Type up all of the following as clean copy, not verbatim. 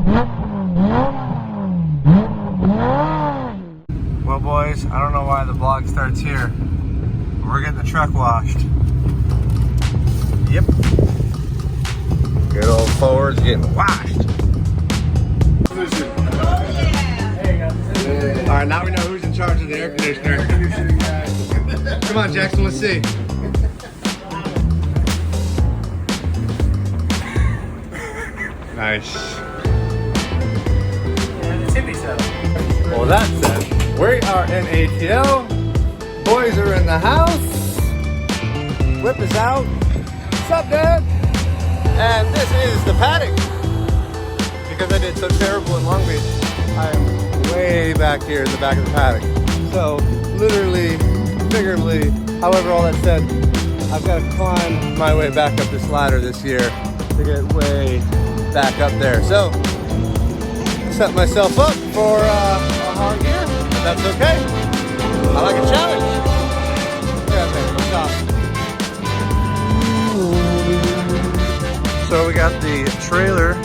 Well, boys, I don't know why the vlog starts here. We're getting the truck washed. Yep. Good old Ford's getting washed. All right, now we know who's in charge of the air conditioner. Come on, Jackson, let's see. Nice. Well, that's it. We are in ATL. Boys are in the house. Whip is out. What's up, Dad? And this is the paddock. Because I did so terrible in Long Beach, I am way back here in the back of the paddock. So, literally, figuratively, however all that said, I've got to climb my way back up this ladder this year to get way back up there. So, set myself up for a hard year. That's okay. I like a challenge. Yeah, man, what's up? So we got the trailer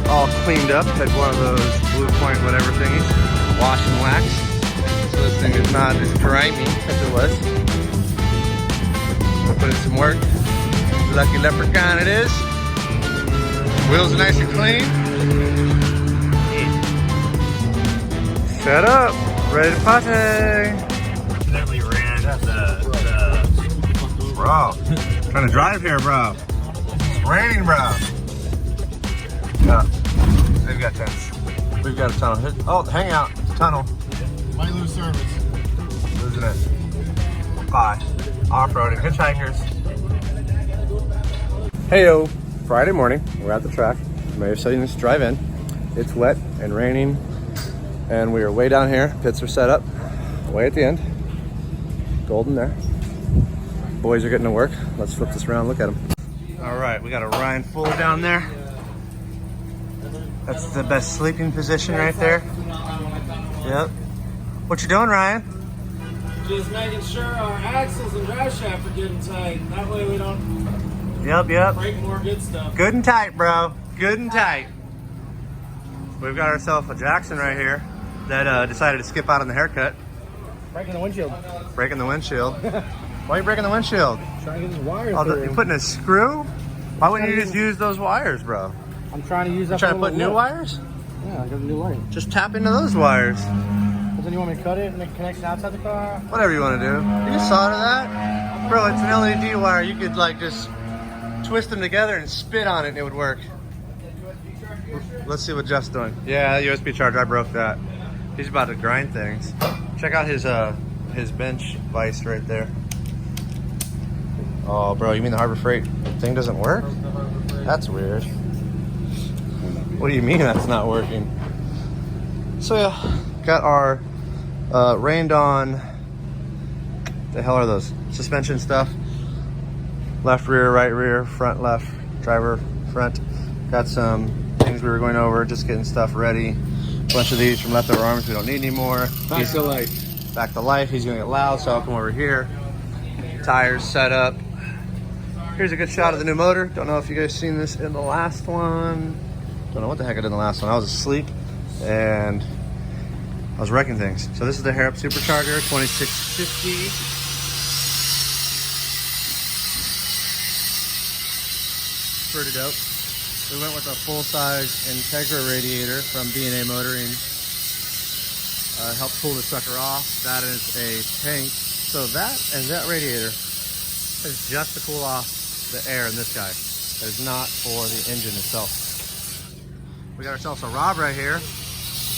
all cleaned up. Had one of those Blue Point whatever thingies. Wash and wax. So this thing is not as grimy as it was. We'll put in some work. Lucky leprechaun it is. Wheels are nice and clean. Set up, ready to party. Accidentally ran the Bro, trying to drive here, bro. It's raining, bro. Yeah, they've got tents. We've got a tunnel. Oh, the hangout, tunnel. might lose service. Losing it. Bye. Off-roading, hitchhikers. Heyo, Friday morning. We're at the track. You may have seen this drive-in. It's wet and raining. And we are way down here. Pits are set up way at the end. Golden there. Boys are getting to work. Let's flip this around, look at them. All right, we got a Ryan Fuller down there. That's the best sleeping position right there. Yep. What you doing, Ryan? Just making sure our axles and drive shaft are good and tight. That way we don't Yep. break more good stuff. Good and tight, bro. Good and tight. We've got ourselves a Jackson right here that decided to skip out on the haircut. Breaking the windshield. Breaking the windshield. Why are you breaking the windshield? Trying to get these wires Oh, through. you're putting a screw? Why wouldn't you just use those wires, bro? I'm trying to use that. Trying to put new wires? Yeah, I got a new line. Just tap into those wires. But then you want me to cut it and it connects outside the car? Whatever you want to do. You can solder that. Bro, it's an LED wire. You could like just twist them together and spit on it and it would work. Let's see what Jeff's doing. Yeah, USB charger, I broke that. He's about to grind things. Check out his bench vise right there. Oh, bro, you mean the Harbor Freight thing doesn't work? That's weird. What do you mean that's not working? So yeah, got our rained on, the hell are those? Suspension stuff. Left rear, right rear, front left, driver front. Got some things we were going over, just getting stuff ready. A bunch of these from leftover arms we don't need anymore. Back to life. Back to life. He's gonna get loud, so I'll come over here. Tires set up. Here's a good shot of the new motor. Don't know if you guys seen this in the last one. Don't know what the heck I did in the last one. I was asleep and I was wrecking things. So this is the Hair Up Supercharger 2650. Pretty dope. We went with a full-size Integra radiator from B&A Motoring. Helped pull the sucker off. That is a tank. So that and that radiator is just to cool off the air in this guy. It is not for the engine itself. We got ourselves a Rob right here.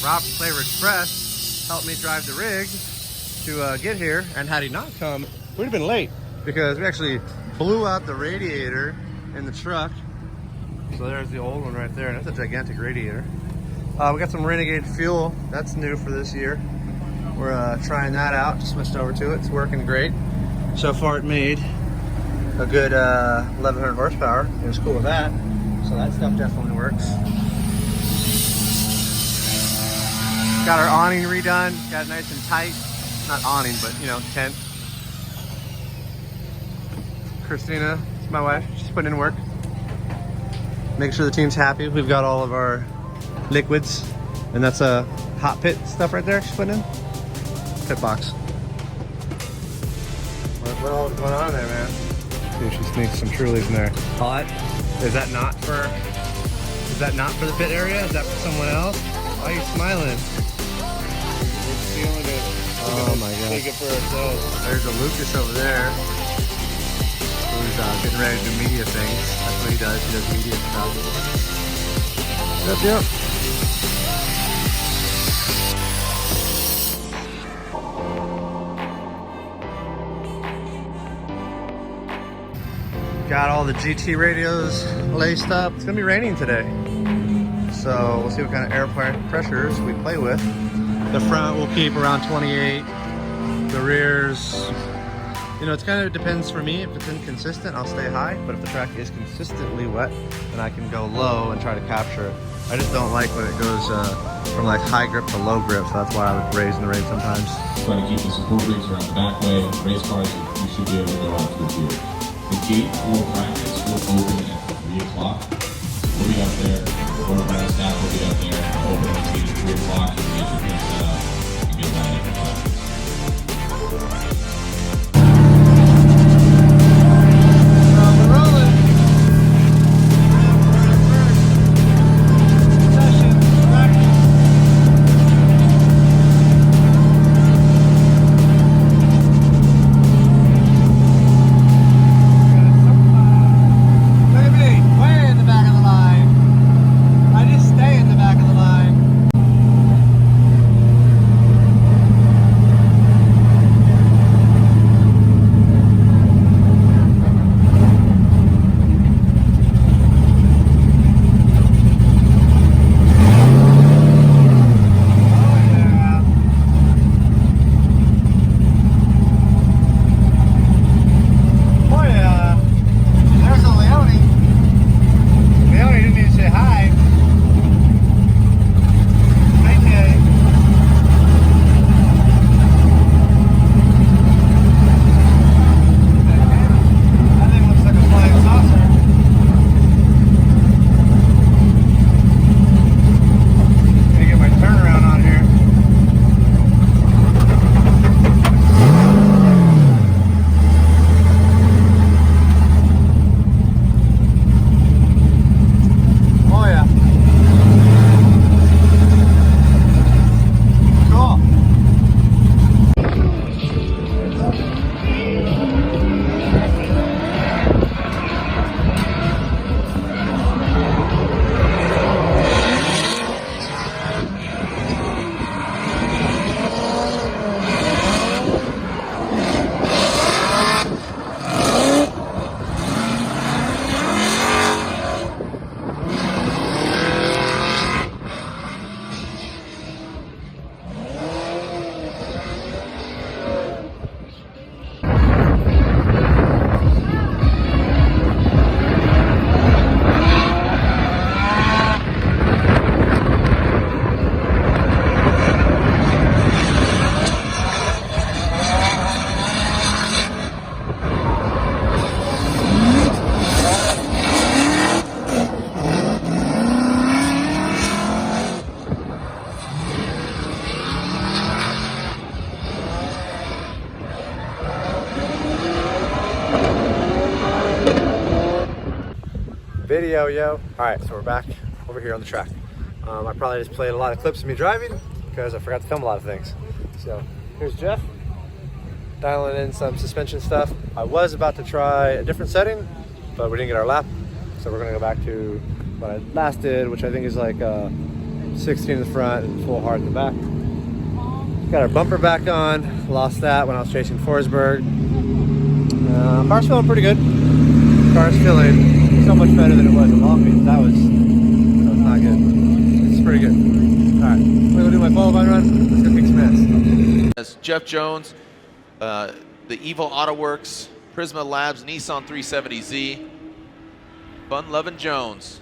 Rob from Flavor Express helped me drive the rig to get here. And had he not come, we'd have been late because we actually blew out the radiator in the truck. So there's the old one right there, and that's a gigantic radiator. We got some Renegade fuel. That's new for this year. We're trying that out. Just switched over to it. It's working great. So far it made a good 1100 horsepower. It was cool with that. So that stuff definitely works. Got our awning redone. Got it nice and tight. Not awning, but you know, tent. Christina, my wife, she's putting in work. Make sure the team's happy. We've got all of our liquids. And that's a hot pit stuff right there she's putting in. Pit box. What all is going on there, man? See if she sneaks some Trulies in there. Hot? Is that not for the pit area? Is that for someone else? Why are you smiling? We're feeling it. Oh my god. Take it for ourselves. There's a Lucas over there who's getting ready to do media things. That's what he does. He does media stuff. Yep. Got all the GT radios laced up. It's gonna be raining today, so we'll see what kind of air pressures we play with. The front will keep around 28. The rears, you know, it's kind of depends for me. If it's inconsistent, I'll stay high, but if the track is consistently wet, then I can go low and try to capture it. I just don't like when it goes from like high grip to low grip, so that's why I would raise in the rain sometimes. Try to keep the support rigs around the back way. Race cars, you should be able to go out to the field. The gate for practice will open at 3 o'clock. We'll be out there. One of our staff will be out there. Open at 3 o'clock. You can get your pin set up and get ready for practice. Video, yo. All right, so we're back over here on the track. I probably just played a lot of clips of me driving because I forgot to film a lot of things. So here's Jeff dialing in some suspension stuff. I was about to try a different setting, but we didn't get our lap. So we're gonna go back to what I last did, which I think is like 16 in the front and full hard in the back. Got our bumper back on. Lost that when I was chasing Forsberg. Car's feeling pretty good. Car's feeling so much better than it was at Long Beach. That was not good. It's pretty good. All right, I'm gonna go do my Boulevard run. Let's go kick some ass. That's Jeff Jones, the Evil Autoworks, Prisma Labs, Nissan 370Z, Fun Lovin' Jones.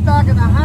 Jeff back in the house.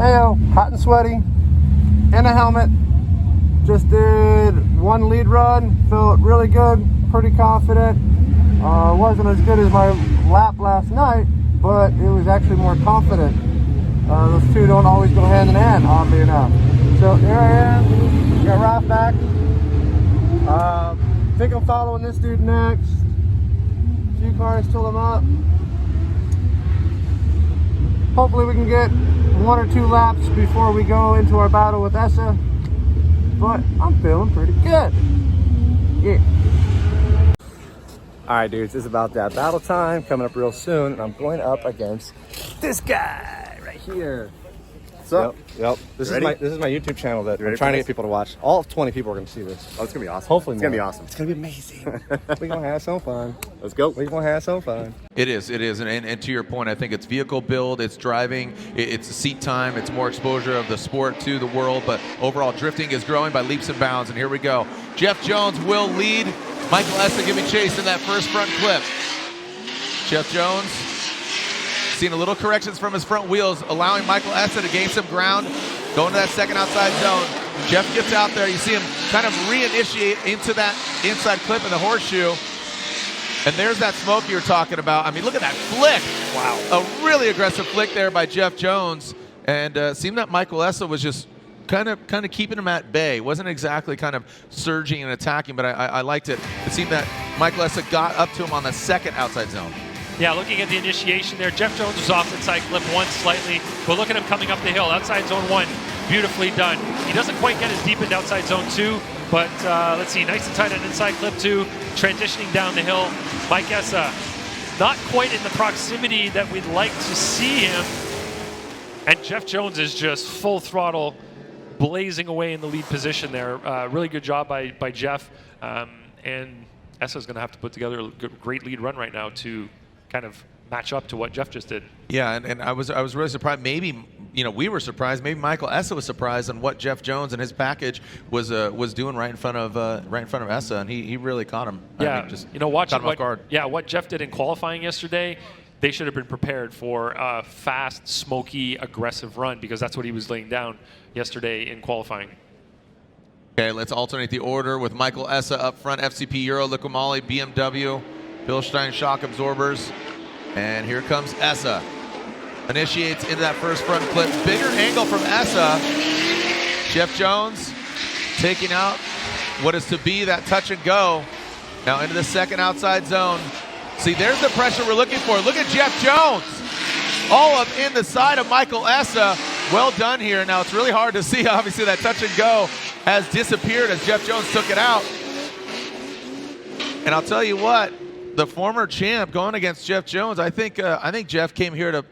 Heyo, hot and sweaty, in a helmet. Just did one lead run, felt really good, pretty confident. Wasn't as good as my lap last night, but it was actually more confident. Those two don't always go hand in hand, oddly enough. So here I am, got Ralph back. Think I'm following this dude next. A few cars till I'm up. Hopefully we can get 1 or 2 laps before we go into our battle with Essa. But I'm feeling pretty good. Yeah. Alright dudes, it's about that battle time coming up real soon, and I'm going up against this guy right here. What's up? Yep. This is my YouTube channel that I'm trying to get people to watch. All 20 people are going to see this. Oh, it's gonna be awesome. Hopefully it's gonna be awesome. It's gonna be amazing. We're going to have some fun. Let's go. We're going to have some fun. It is, and to your point, I think it's vehicle build, it's driving, it's seat time, it's more exposure of the sport to the world, but overall drifting is growing by leaps and bounds, and here we go. Jeff Jones will lead. Michael Essa giving chase in that first front clip. Jeff Jones seeing a little corrections from his front wheels, allowing Michael Essa to gain some ground, going to that second outside zone. Jeff gets out there, you see him kind of reinitiate into that inside clip in the horseshoe. And there's that smoke you were talking about. I mean, look at that flick. Wow. A really aggressive flick there by Jeff Jones. And seemed that Michael Essa was just kind of keeping him at bay. Wasn't exactly kind of surging and attacking, but I liked it. It seemed that Michael Essa got up to him on the second outside zone. Yeah, looking at the initiation there, Jeff Jones was off inside clip 1 slightly, but look at him coming up the hill. Outside zone 1, beautifully done. He doesn't quite get as deep into outside zone 2, but let's see, nice and tight on inside clip 2, transitioning down the hill. Mike Essa, not quite in the proximity that we'd like to see him. And Jeff Jones is just full throttle, blazing away in the lead position there. Really good job by Jeff. And Essa's going to have to put together a great lead run right now to kind of match up to what Jeff just did. Yeah, and I was really surprised. Maybe, you know, we were surprised. Maybe Michael Essa was surprised on what Jeff Jones and his package was doing right in front of Essa, and he really caught him. Yeah, I mean, just watching what Jeff did in qualifying yesterday, they should have been prepared for a fast, smoky, aggressive run, because that's what he was laying down yesterday in qualifying. Okay, let's alternate the order with Michael Essa up front, FCP Euro, Liqui-Moly, BMW, Bilstein shock absorbers. And here comes Essa. Initiates into that first front clip. Bigger angle from Essa. Jeff Jones taking out what is to be that touch and go. Now into the second outside zone. See, there's the pressure we're looking for. Look at Jeff Jones. All up in the side of Michael Essa. Well done here. Now it's really hard to see. Obviously that touch and go has disappeared as Jeff Jones took it out. And I'll tell you what, the former champ going against Jeff Jones, I think Jeff came here to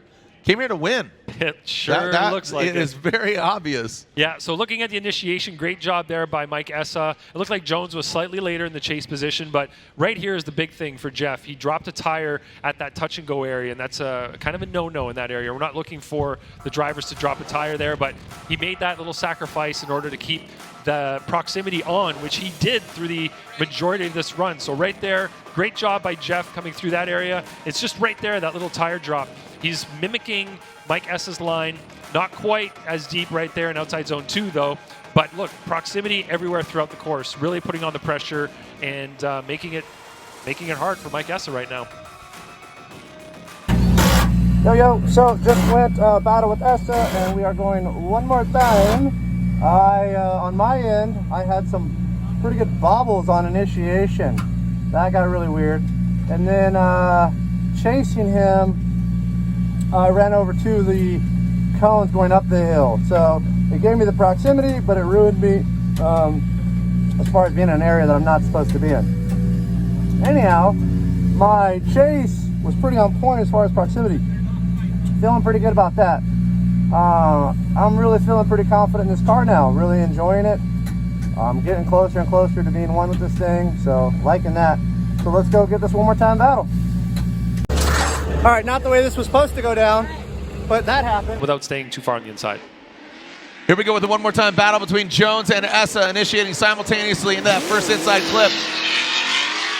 win. It sure looks like it. It is very obvious. Yeah, so looking at the initiation, great job there by Mike Essa. It looked like Jones was slightly later in the chase position, but right here is the big thing for Jeff. He dropped a tire at that touch and go area, and that's a kind of a no-no in that area. We're not looking for the drivers to drop a tire there, but he made that little sacrifice in order to keep the proximity on, which he did through the majority of this run. So right there, great job by Jeff coming through that area. It's just right there, that little tire drop. He's mimicking Mike Essa's line, Not quite as deep right there in outside zone 2, though. But look, proximity everywhere throughout the course, really putting on the pressure and making it hard for Mike Essa right now. Yo, so just went battle with Essa, and we are going one more time. On my end, I had some pretty good bobbles on initiation. That got really weird. And then chasing him, I ran over to the cones going up the hill. So it gave me the proximity, but it ruined me as far as being in an area that I'm not supposed to be in. Anyhow, my chase was pretty on point as far as proximity. Feeling pretty good about that. I'm really feeling pretty confident in this car now. Really enjoying it. I'm getting closer and closer to being one with this thing, so liking that. So let's go get this one more time battle. All right, not the way this was supposed to go down, but that happened. Without staying too far on the inside. Here we go with the one more time battle between Jones and Essa, initiating simultaneously in that first inside clip.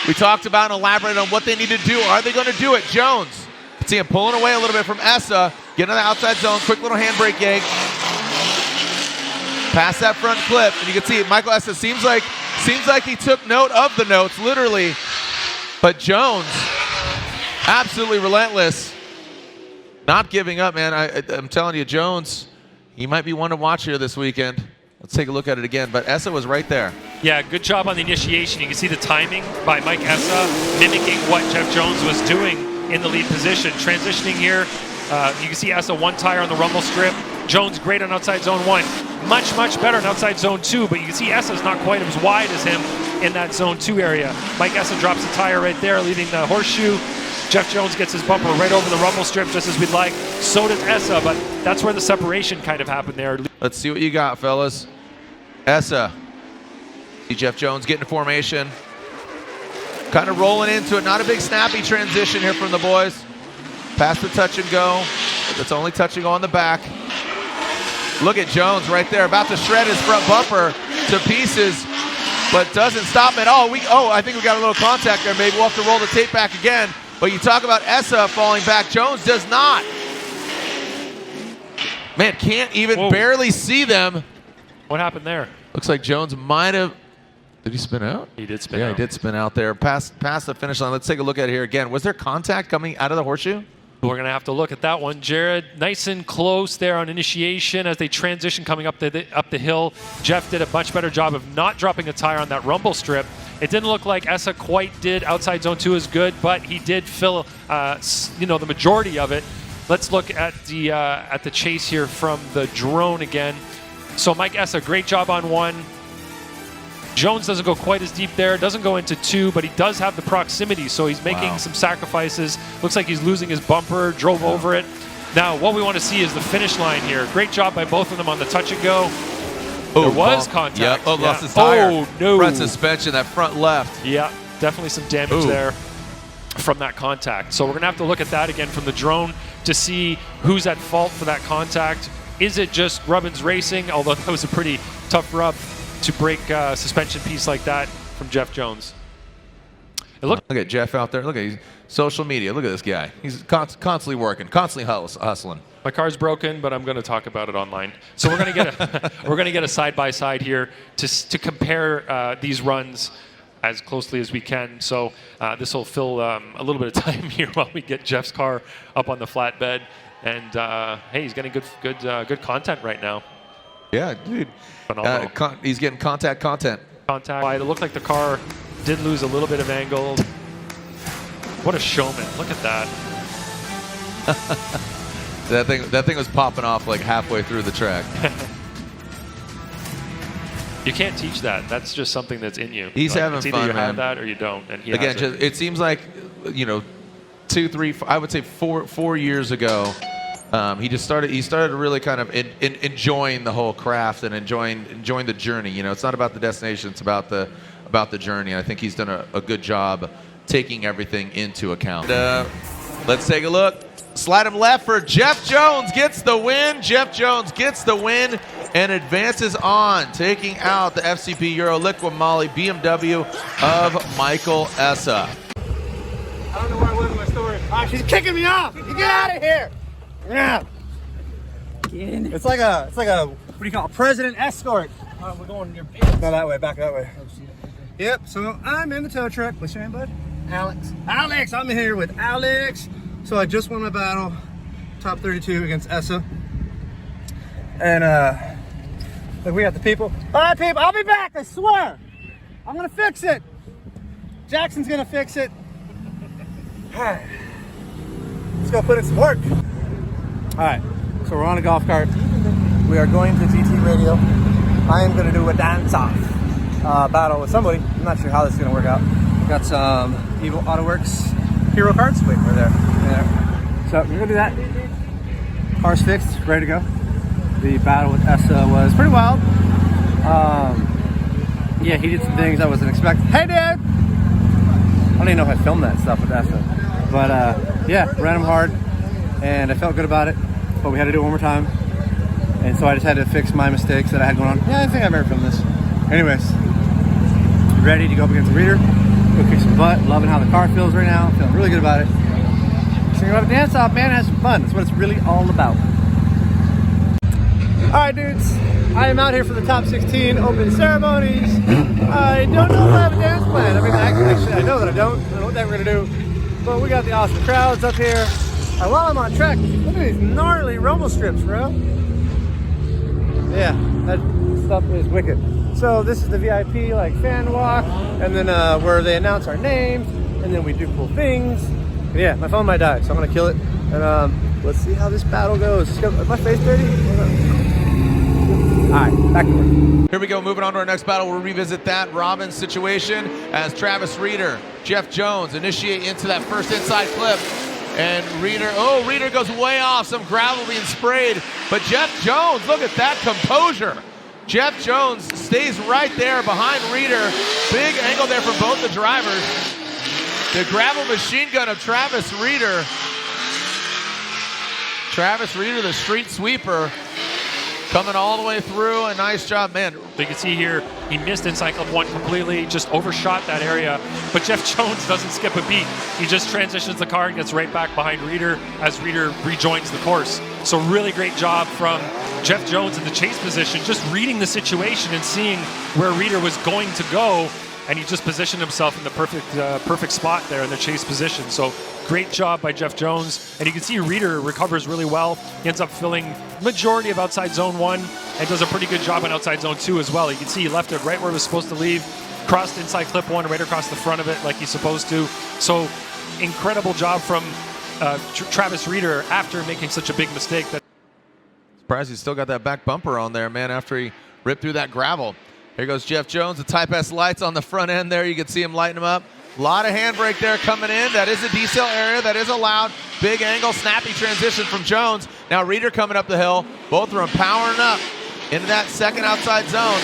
We talked about and elaborated on what they need to do. Are they going to do it? Jones, see him pulling away a little bit from Essa, getting to the outside zone, quick little handbrake yank. Past that front clip, and you can see Michael Essa seems like he took note of the notes, literally. But Jones, absolutely relentless, not giving up, man. I'm telling you, Jones, he might be one to watch here this weekend. Let's take a look at it again, but Essa was right there. Yeah, good job on the initiation. You can see the timing by Mike Essa, mimicking what Jeff Jones was doing in the lead position. Transitioning here, you can see Essa one tire on the rumble strip. Jones great on outside zone 1. Much better on outside zone 2, but you can see Essa's not quite as wide as him in that zone 2 area. Mike Essa drops the tire right there, leaving the horseshoe. Jeff Jones gets his bumper right over the rumble strip, just as we'd like. So does Essa, but that's where the separation kind of happened there. Let's see what you got, fellas. Essa. See Jeff Jones getting formation. Kind of rolling into it. Not a big snappy transition here from the boys. Past the touch and go. It's only touch and go on the back. Look at Jones right there, about to shred his front bumper to pieces, but doesn't stop at all. I think we got a little contact there. Maybe we'll have to roll the tape back again. But you talk about Essa falling back. Jones does not. Man, can't even barely see them. What happened there? Looks like Jones might have. Did he spin out? He did spin out. Yeah, he did spin out there. Past the finish line. Let's take a look at it here again. Was there contact coming out of the horseshoe? We're going to have to look at that one. Jared, nice and close there on initiation as they transition coming up the hill. Jeff did a much better job of not dropping a tire on that rumble strip. It didn't look like Essa quite did outside zone 2 as good, but he did fill the majority of it. Let's look at the chase here from the drone again. So Mike Essa, great job on 1. Jones doesn't go quite as deep there, doesn't go into 2, but he does have the proximity, so he's making some sacrifices. Looks like he's losing his bumper, drove over it. Now, what we want to see is the finish line here. Great job by both of them on the touch and go. There was contact. Yep. Oh, lost his tire. Oh, no. Front suspension, that front left. Yeah, definitely some damage there from that contact. So we're going to have to look at that again from the drone to see who's at fault for that contact. Is it just Rubbins Racing, although that was a pretty tough rub to break a suspension piece like that from Jeff Jones. Look at Jeff out there. Look at social media. Look at this guy. He's constantly working, constantly hustling. My car's broken, but I'm going to talk about it online. So we're going to get a side by side here to compare these runs as closely as we can. So this will fill a little bit of time here while we get Jeff's car up on the flatbed. And hey, he's getting good content right now. Yeah, dude. He's getting content. Contact. It looked like the car did lose a little bit of angle. What a showman. Look at that. that thing was popping off like halfway through the track. You can't teach that. That's just something that's in you. He's having it's fun, either you man. have that or you don't. And he Again, has it. It seems like, 2, 3, I would say 4 years ago, he started really kind of enjoying the whole craft and enjoying the journey. It's not about the destination, it's about the journey. And I think he's done a good job taking everything into account. Let's take a look. Slide him left for Jeff Jones, gets the win. Jeff Jones gets the win and advances on, taking out the FCP Euro Liquid Moly BMW of Michael Essa. I don't know where I was in my story. She's kicking me off. You get out of here. Yeah. Again. It's like a, what do you call it? President escort. We're going in your pants. Go that way, back that way. Oh, shit. Yep, so I'm in the tow truck. What's your name, bud? Alex. Alex, I'm here with Alex. So I just won my battle, top 32 against Essa. And look, we got the people. All right, people, I'll be back, I swear. I'm gonna fix it. Jackson's gonna fix it. All right, let's go put in some work. All right, so we're on a golf cart. We are going to GT Radio. I am gonna do a dance-off battle with somebody. I'm not sure how this is gonna work out. Got some Evil Autoworks hero cards. Wait, we're there. There. So we're gonna do that. Car's fixed, ready to go. The battle with Essa was pretty wild. Yeah, he did some things I wasn't expecting. Hey, dude! I don't even know if I filmed that stuff with Essa. But yeah, ran him hard, and I felt good about it. But we had to do it one more time. And so I just had to fix my mistakes that I had going on. Yeah, I think I've ever filmed this. Anyways, ready to go up against the Reader. Go kick some butt. Loving how the car feels right now. Feeling really good about it. So you want to dance off, man. Have some fun. That's what it's really all about. Alright, dudes. I am out here for the top 16 open ceremonies. I don't know if I have a dance plan. I mean, actually, I know that I don't. I don't know what that we're going to do. But we got the awesome crowds up here. And while I'm on track, look at these gnarly Romo strips, bro. Yeah, that stuff is wicked. So this is the VIP like fan walk, and then where they announce our names, and then we do cool things. And yeah, my phone might die, so I'm gonna kill it. And let's see how this battle goes. Let's go. Is my face dirty? All right, back to work. Here we go, moving on to our next battle. We'll revisit that Robin situation as Travis Reeder, Jeff Jones initiate into that first inside clip. And Reeder goes way off, some gravel being sprayed. But Jeff Jones, look at that composure. Jeff Jones stays right there behind Reeder. Big angle there for both the drivers. The gravel machine gun of Travis Reeder. Travis Reeder, the street sweeper, coming all the way through. A nice job, man. You can see here, he missed inside clip 1 completely, just overshot that area. But Jeff Jones doesn't skip a beat. He just transitions the car and gets right back behind Reeder as Reeder rejoins the course. So really great job from Jeff Jones in the chase position, just reading the situation and seeing where Reeder was going to go. And he just positioned himself in the perfect spot there in the chase position. So great job by Jeff Jones. And you can see Reeder recovers really well. He ends up filling majority of outside zone 1 and does a pretty good job on outside zone 2 as well. You can see he left it right where it was supposed to leave, crossed inside clip 1 right across the front of it like he's supposed to. So incredible job from Travis Reeder after making such a big mistake. Surprised he's still got that back bumper on there, man, after he ripped through that gravel. Here goes Jeff Jones, the Type S lights on the front end there. You can see him lighting them up. A lot of handbrake there coming in. That is a decel area. That is allowed. Big angle, snappy transition from Jones. Now Reeder coming up the hill. Both of them powering up into that second outside zone.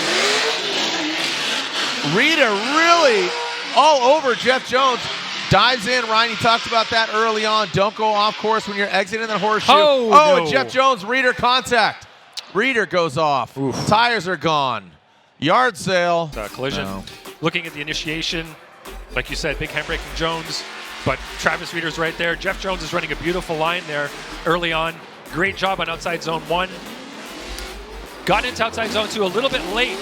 Reeder really all over Jeff Jones. Dives in, Ryan, you talked about that early on. Don't go off course when you're exiting the horseshoe. No. And Jeff Jones, Reeder contact. Reeder goes off. Oof. Tires are gone. Yard sale. Collision. No. Looking at the initiation, like you said, big handbrake from Jones, but Travis Reeder's right there. Jeff Jones is running a beautiful line there early on. Great job on outside zone 1. Got into outside zone 2 a little bit late,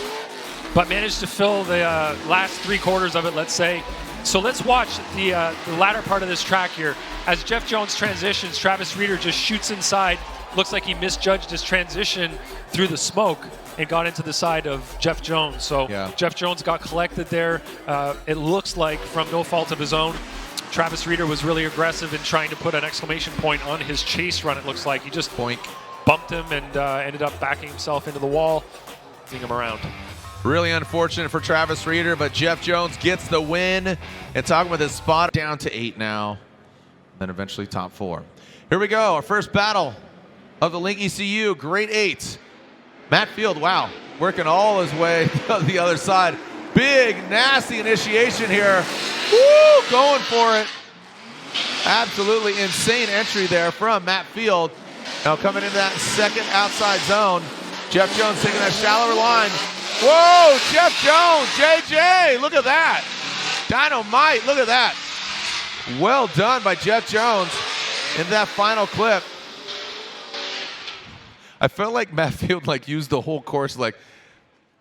but managed to fill the last 3/4 of it, let's say. So let's watch the latter part of this track here. As Jeff Jones transitions, Travis Reeder just shoots inside. Looks like he misjudged his transition through the smoke and got into the side of Jeff Jones. So yeah. Jeff Jones got collected there. It looks like from no fault of his own. Travis Reeder was really aggressive in trying to put an exclamation point on his chase run, it looks like. He just bumped him and ended up backing himself into the wall, moving him around. Really unfortunate for Travis Reeder, but Jeff Jones gets the win. And talking with his spot down to 8 now, then eventually top 4. Here we go, our first battle of the Link ECU, grade 8. Matt Field, wow, working all his way to the other side. Big, nasty initiation here. Woo, going for it. Absolutely insane entry there from Matt Field. Now coming into that second outside zone. Jeff Jones taking that shallower line. Whoa, Jeff Jones, JJ, look at that. Dynamite, look at that. Well done by Jeff Jones in that final clip. I felt like Matt Field like used the whole course like,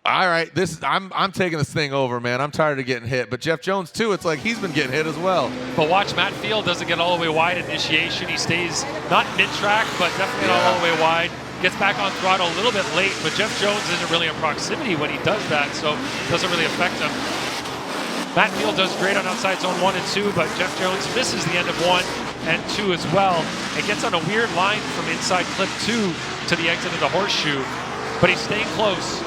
all right, I'm taking this thing over, man. I'm tired of getting hit. But Jeff Jones too, it's like he's been getting hit as well. But watch, Matt Field doesn't get all the way wide at initiation. He stays not mid-track, but definitely not all the way wide. Gets back on throttle a little bit late, but Jeff Jones isn't really in proximity when he does that, so it doesn't really affect him. Matt Field does great on outside zone 1 and 2, but Jeff Jones misses the end of 1 and 2 as well. It gets on a weird line from inside clip 2 to the exit of the horseshoe, but he's staying close.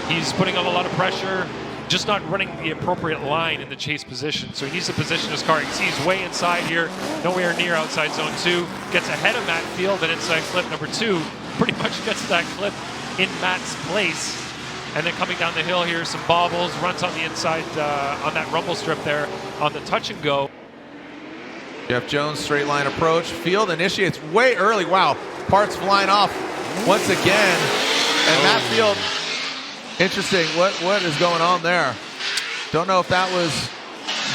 He's putting on a lot of pressure, just not running the appropriate line in the chase position. So he needs to position his car. You can see he's way inside here, nowhere near outside zone 2. Gets ahead of Matt Field and inside clip number 2. Pretty much gets that clip in Matt's place. And then coming down the hill here, some bobbles, runs on the inside on that rumble strip there on the touch and go. Jeff Jones, straight line approach. Field initiates way early. Wow, parts flying off once again. And Matt Field, interesting, what is going on there? Don't know if that was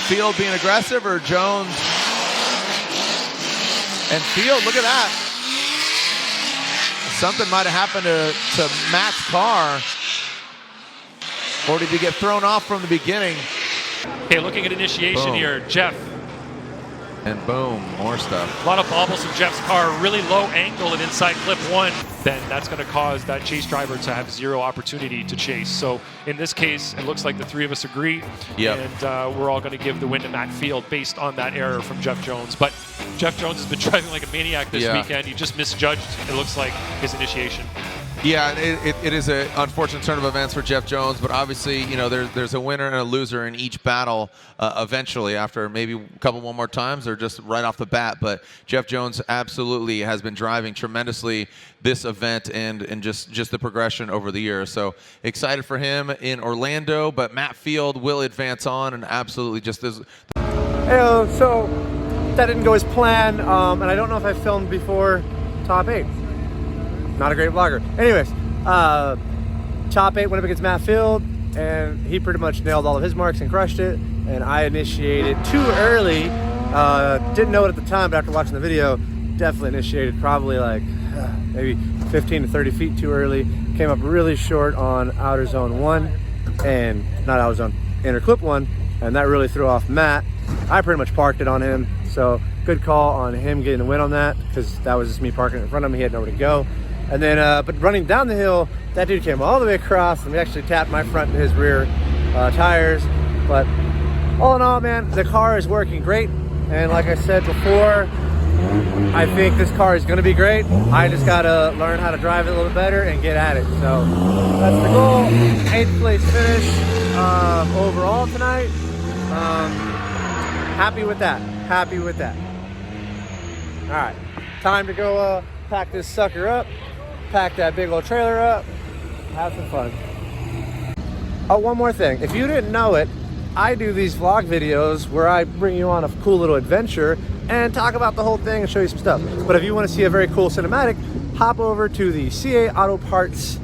Field being aggressive or Jones. And Field, look at that. Something might have happened to Matt's car. Or did he get thrown off from the beginning? Okay, looking at initiation here, Jeff. And boom, more stuff. A lot of bobbles from Jeff's car, really low angle at inside clip 1. Then that's going to cause that chase driver to have zero opportunity to chase. So in this case, it looks like the three of us agree. Yep. And we're all going to give the win to Matt Field based on that error from Jeff Jones. But Jeff Jones has been driving like a maniac this weekend. He just misjudged, it looks like, his initiation. Yeah, it is an unfortunate turn of events for Jeff Jones, but obviously, you know, there's a winner and a loser in each battle eventually after maybe a couple more times or just right off the bat. But Jeff Jones absolutely has been driving tremendously this event and just the progression over the years. So excited for him in Orlando, but Matt Field will advance on and absolutely just is. Hey, so that didn't go as planned, and I don't know if I filmed before top 8. Not a great vlogger. Anyways, top 8 went up against Matt Field, and he pretty much nailed all of his marks and crushed it. And I initiated too early. Didn't know it at the time, but after watching the video, definitely initiated probably like maybe 15 to 30 feet too early. Came up really short on outer zone 1, and not outer zone, inner clip 1, and that really threw off Matt. I pretty much parked it on him, so good call on him getting the win on that, because that was just me parking it in front of him. He had nowhere to go. And then, but running down the hill, that dude came all the way across, and we actually tapped my front and his rear tires. But all in all, man, the car is working great. And like I said before, I think this car is going to be great. I just got to learn how to drive it a little better and get at it. So that's the goal. 8th place finish overall tonight. Happy with that. Happy with that. All right, time to go pack this sucker up. Pack that big old trailer up, have some fun. Oh, one more thing. If you didn't know it, I do these vlog videos where I bring you on a cool little adventure and talk about the whole thing and show you some stuff. But if you want to see a very cool cinematic, hop over to the CA Autoparts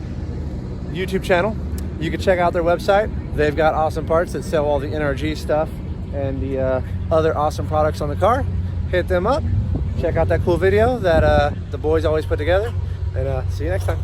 YouTube channel. You can check out their website. They've got awesome parts that sell all the NRG stuff and the other awesome products on the car. Hit them up. Check out that cool video that the boys always put together. And see you next time.